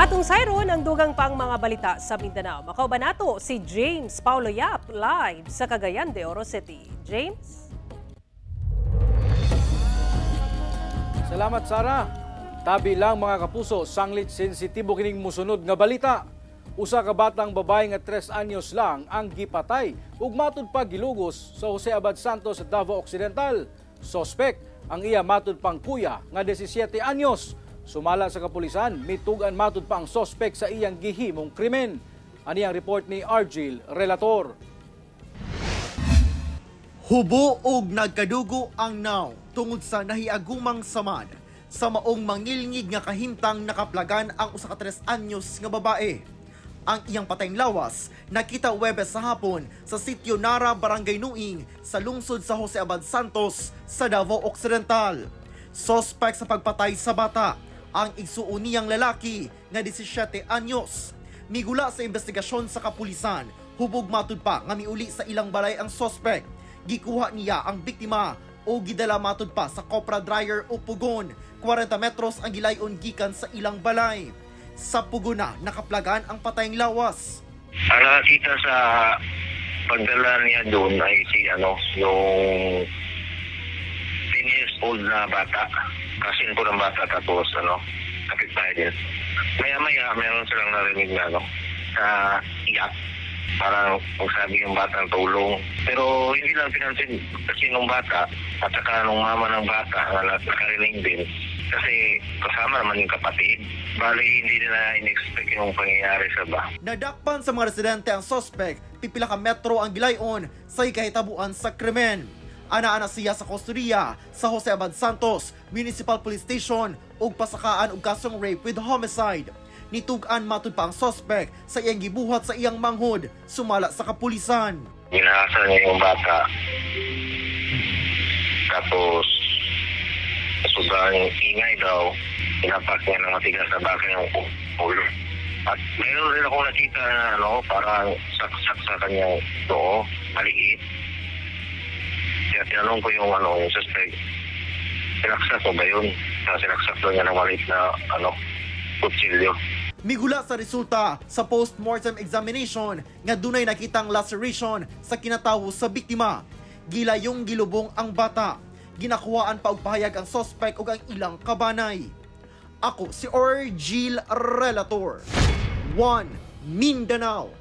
Atong sayron ang dugang pang mga balita sa Mindanao. Makauban nato si James Paulo Yap live sa Cagayan de Oro City. James? Salamat, Sara. Tabi lang mga kapuso, sanglit sensitibo kining musunod nga balita. Usa ka batang babae nga 3 anyos lang ang gipatay ug matud pa gilugos sa Jose Abad Santos sa Davao Occidental. Sospek ang iya matud pang kuya nga 17 anyos. Sumala sa kapulisan, mitugan matud pa ang sospek sa iyang gihimong krimen. Ani ang report ni Argil Relator. Hubo og nagkadugo ang naw tungod sa nahiagumang samad sa maong mangilngig nga kahimtang nakaplagan ang usa ka 3 anyos nga babae. Ang iyang patayng lawas nakita Huwebes sa hapon sa sitio Nara, Barangay Nuing sa lungsod sa Jose Abad Santos sa Davao Occidental. Sospek sa pagpatay sa bata ang igsuon niyang lalaki nga 17 anyos. Migula sa investigasyon sa kapulisan, hubog matud pa nga miuli sa ilang balay ang sospek. Gikuha niya ang biktima o gidala matud pa sa Copra Dryer o Pugon. 40 metros ang gilayon gikan sa ilang balay. Sa Pugona, nakaplagan ang patayng lawas. Ang nakakita sa pagdala niya doon ay yung 10 years old na bata. Kasin po ng bata tapos kapit tayo din. Maya-maya meron silang narinig na iyak. Parang magsabi yung batang tulong. Pero hindi lang pinansin kasi nung bata at saka nung mama ng bata na nakarinig din. Kasi kasama naman yung kapatid. Bali hindi nila in-expect yung pangyayari sa ba. Nadakpan sa mga residente ang sospek, pipila ka metro ang gilayon sa ikahitabuan sa krimen. Ana-ana siya sa kustodiya sa Jose Abad Santos Municipal Police Station ug pasakaan og kasong rape with homicide. Nitugan matud pa ang sospek sa iyang gibuhat sa iyang manghod, sumala sa kapulisan. Ginahasa niya yung bata. Tapos sobrang ingay daw, pinapak niya ng matigas na bakal ng ulo. At mayroon rin ako nakita na parang saksak sa kanyang noo, maliit. Kaya tinanong ko yung suspect, sinaksak ko ba yun? Sinaksak daw niya ng maliit na kutsilyo. Migula sa resulta sa post-mortem examination nga dunay nakitang laceration sa kinatawo sa biktima. Gilayong gilubong ang bata. Ginakuhaan pa og pahayag ang sospek ug ang ilang kabanay. Ako si Argil Relator. 1 Mindanao.